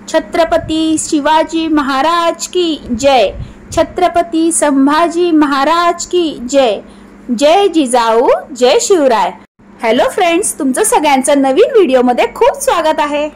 छत्रपती शिवाजी महाराज की जय, छत्रपती संभाजी महाराज की जय, जय जिजाऊ जय Shivray. Hello friends, तुमचं सगळ्यांचं नवीन व्हिडिओमध्ये खूप स्वागत आहे।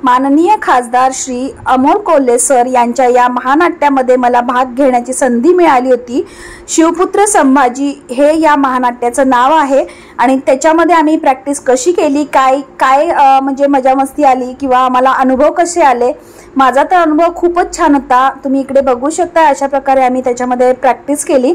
माननीय खासदार श्री अमोल कोल्हे सर यांच्या या महानाट्यामध्ये मला भाग घेण्याची संधी मिळाली होती। शिवपुत्र संभाजी हे या महानाट्याचं नाव आहे आणि त्याच्यामध्ये आम्ही प्रॅक्टिस कशी केली, काय काय म्हणजे मजा मस्ती आली किंवा मला अनुभव कसे आले। माझा तर अनुभव खूपच छान होता। तुम्ही इकडे बघू शकता अशा प्रकारे आम्ही त्याच्यामध्ये प्रॅक्टिस केली।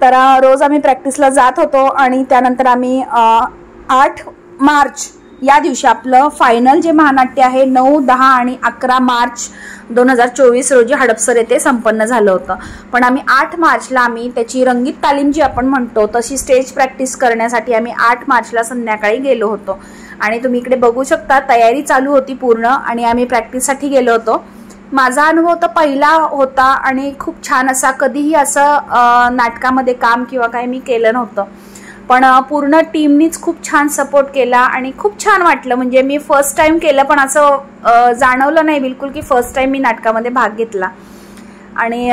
तर रोज आम्ही प्रॅक्टिसला जात होतो आणि त्यानंतर आम्ही 8 मार्च या दिवशी आपलं फायनल जे महानाट्य आहे 9, 10 आणि 11 मार्च 2024 रोजी हडपसर येथे संपन्न झालं होतं। पण आम्ही 8 मार्चला आम्ही त्याची रंगीत तालीम जी आपण म्हणतो तशी स्टेज प्रॅक्टिस करण्यासाठी आम्ही 8 मार्चला संध्याकाळी गेलो होतो आणि तुम्ही इकडे बघू शकता तयारी चालू होती पूर्ण आणि आम्ही प्रॅक्टिससाठी गेलो होतो। माझा अनुभव तर पहिला होता आणि खूप छान असा, कधीही असं नाटकामध्ये काम किंवा काही मी केलं नव्हतं, पण पूर्ण टीमनीच खूप छान सपोर्ट केला आणि खूप छान वाटलं। म्हणजे मी फर्स्ट टाइम केलं पण असं जाणवलं नाही बिलकुल की फर्स्ट टाइम मी नाटकामध्ये भाग घेतला। आणि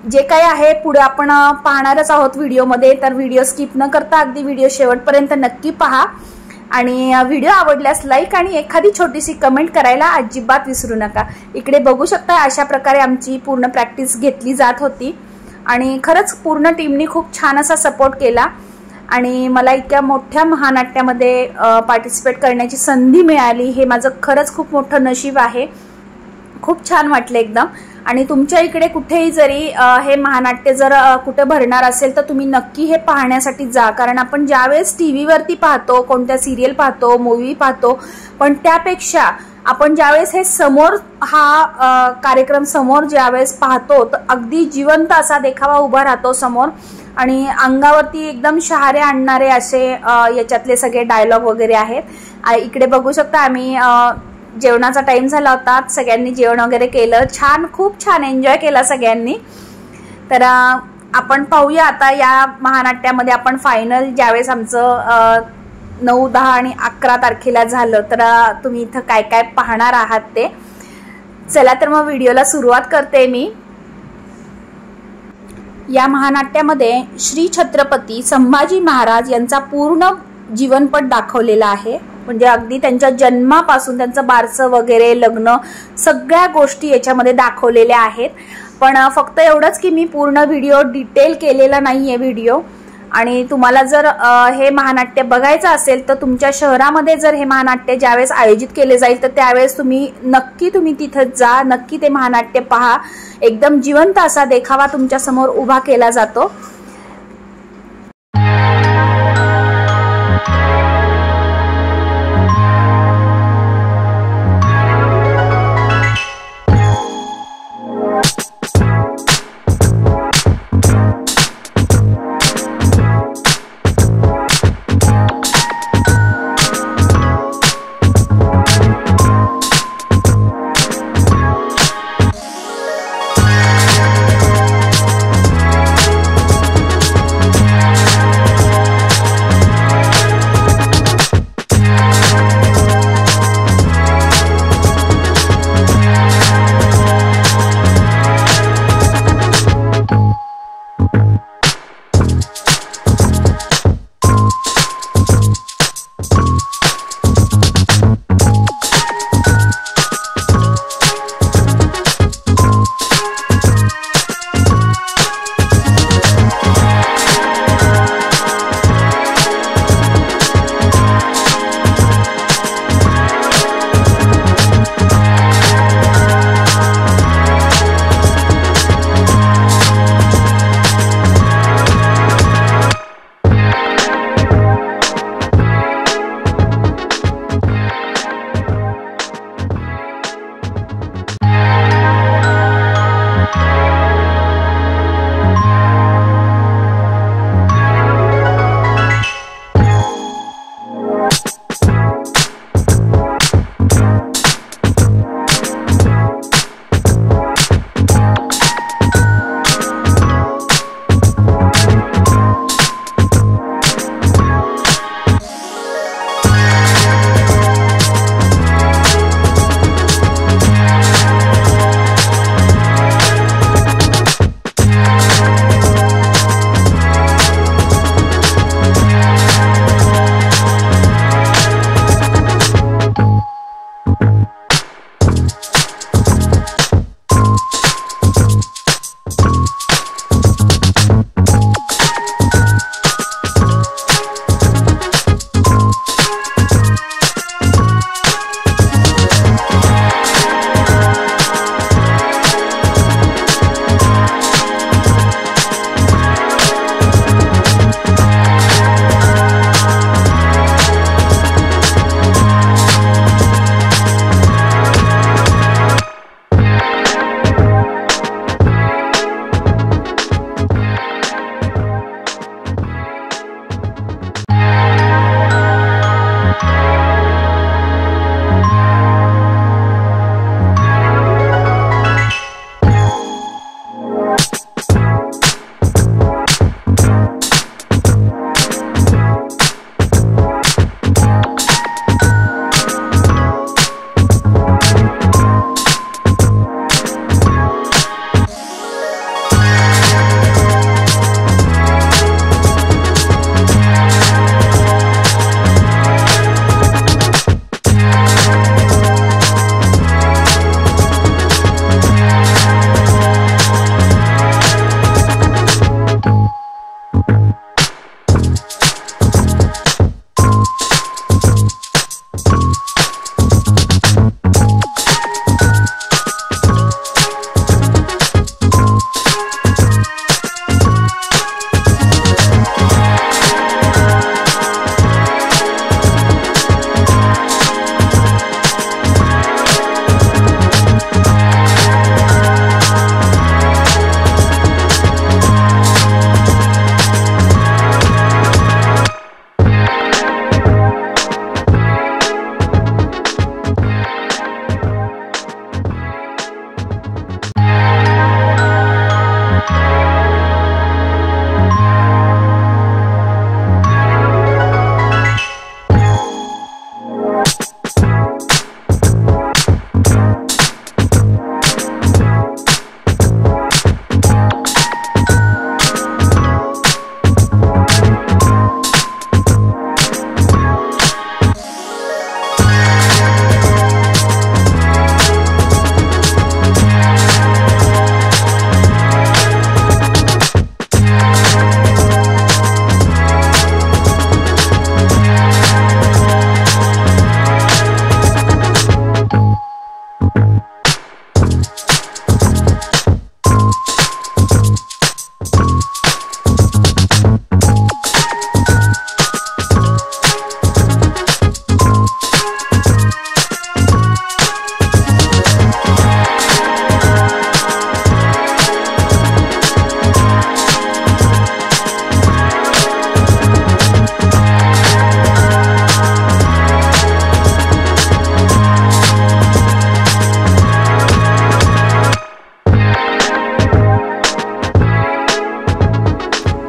जे काही आहे पुढे आपण पाहणारच आहोत व्हिडिओमध्ये, तर व्हिडिओ स्किप न करता अगदी व्हिडिओ शेवटपर्यंत नक्की पहा आणि व्हिडिओ आवडल्यास लाईक आणि एखादी छोटीशी कमेंट करायला अजिबात विसरू नका। इकडे बघू शकता अशा प्रकारे आमची पूर्ण प्रॅक्टिस घेतली जात होती आणि खरंच पूर्ण टीमनी खूप छान असा सपोर्ट केला आणि मला इतक्या मोठ्या महानाट्यामध्ये पार्टिसिपेट करण्याची संधी मिळाली, हे माझं खरंच खूप मोठं नशीब आहे। खूप छान वाटलं एकदम। आणि तुमच्या इकडे कुठेही जरी हे महानाट्य जर कुठे भरणार असेल तर तुम्ही नक्की हे पाहण्यासाठी जा, कारण आपण ज्यावेळेस टीव्हीवरती पाहतो, कोणत्या सिरियल पाहतो, मूवी पाहतो, पण त्यापेक्षा आपण ज्यावेळेस हे समोर हा कार्यक्रम समोर ज्यावेळेस पाहतो तर अगदी जिवंत असा देखावा उभा राहतो समोर आणि अंगावरती एकदम शहारे आणणारे असे याच्यातले सगळे डायलॉग वगैरे आहेत। इकडे बघू शकता आम्ही जेवणाचा टाइम झाला होता, सगळ्यांनी जेवण वगैरे केलं, छान खूप छान एन्जॉय केला सगळ्यांनी। तर आपण पाहूया आता या महानाट्यामध्ये आपण फायनल ज्यावेळेस आमचं 9, 10 आणि 11 तारखेला झालं तर तुम्ही इथं काय काय पाहणार आहात ते। चला तर मग व्हिडिओला सुरुवात करते मी। या महानाट्यामध्ये श्री छत्रपती संभाजी महाराज यांचा पूर्ण जीवनपट दाखवलेला आहे। म्हणजे अगदी त्यांच्या जन्मापासून त्यांचं बारसं वगैरे, लग्न, सगळ्या गोष्टी याच्यामध्ये दाखवलेल्या आहेत। पण फक्त एवढंच की मी पूर्ण व्हिडिओ डिटेल केलेला नाहीये व्हिडिओ। आणि तुम्हाला जर हे महानाट्य बघायचं असेल तर तुमच्या शहरामध्ये जर हे महानाट्य ज्यावेळेस आयोजित केले जाईल तर त्यावेळेस तुम्ही तिथं जा, नक्की ते महानाट्य पहा। एकदम जिवंत असा देखावा तुमच्या समोर उभा केला जातो।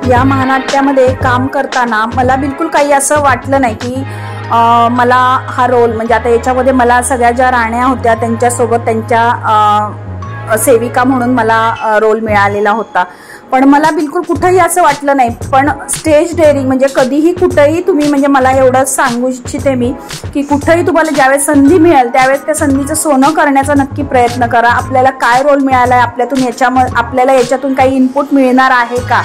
या महानाट्यामध्ये काम करताना मला बिलकुल काही असं वाटलं नाही की मला हा रोल म्हणजे आता याच्यामध्ये मला सगळ्या ज्या राण्या होत्या त्यांच्यासोबत त्यांच्या सेविका म्हणून मला रोल मिळालेला होता, पण मला बिलकुल कुठेही असं वाटलं नाही। पण स्टेज डेअरिंग म्हणजे कधीही कुठेही तुम्ही म्हणजे मला एवढंच सांगू इच्छिते मी की कुठेही तुम्हाला ज्यावेळेस संधी मिळेल त्यावेळेस त्या संधीचं सोनं करण्याचा नक्की प्रयत्न करा। आपल्याला काय रोल मिळाला आहे, आपल्याला याच्यातून काही इनपुट मिळणार आहे का,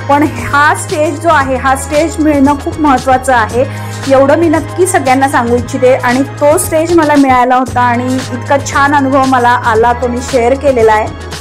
पण हा स्टेज जो आहे हा स्टेज मिळणं खूप महत्त्वाचं आहे, एवढं मी नक्की सगळ्यांना सांगू इच्छिते। आणि तो स्टेज मला मिळाला होता आणि इतका छान अनुभव मला आला, तो मी शेअर केलेला आहे।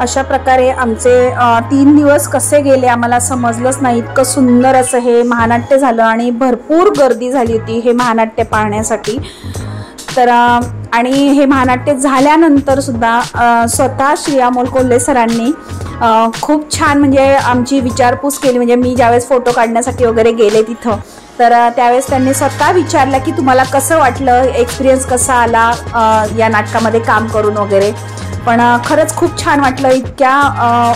अशा प्रकारे आमचे 3 दिवस कसे गेले आम्हाला समजलंच नाही। इतकं सुंदर असं हे महानाट्य झालं आणि भरपूर गर्दी झाली होती हे महानाट्य पाहण्यासाठी। तर आणि हे महानाट्य झाल्यानंतर सुद्धा स्वतः श्री अमोल कोल्हे सरांनी खूप छान म्हणजे आमची विचारपूस केली। म्हणजे मी ज्यावेळेस फोटो काढण्यासाठी वगैरे गेले तिथं तर त्यावेळेस त्यांनी स्वतः विचारलं की तुम्हाला कसं वाटलं, एक्सपिरियन्स कसा आला या नाटकामध्ये काम करून वगैरे। पण खरंच खूप छान वाटलं, इतक्या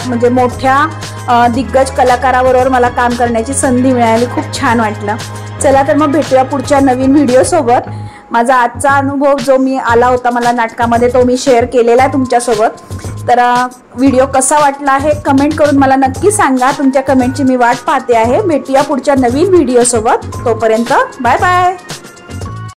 म्हणजे मोठ्या दिग्गज कलाकाराबरोबर मला काम करण्याची संधी मिळाली, खूप छान वाटलं। चला तर मग भेटूया पुढच्या नवीन व्हिडिओ सोबत। माझा आजचा अनुभव जो मी आला होता मला नाटकामध्ये तो मी शेअर केलेला आहे तुमच्यासोबत। तर व्हिडिओ कसा वाटला आहे कमेंट करून मला नक्की सांगा। तुमच्या कमेंटची मी वाट पाहते आहे। भेटूया पुढच्या नवीन व्हिडिओ सोबत। तोपर्यंत बाय बाय।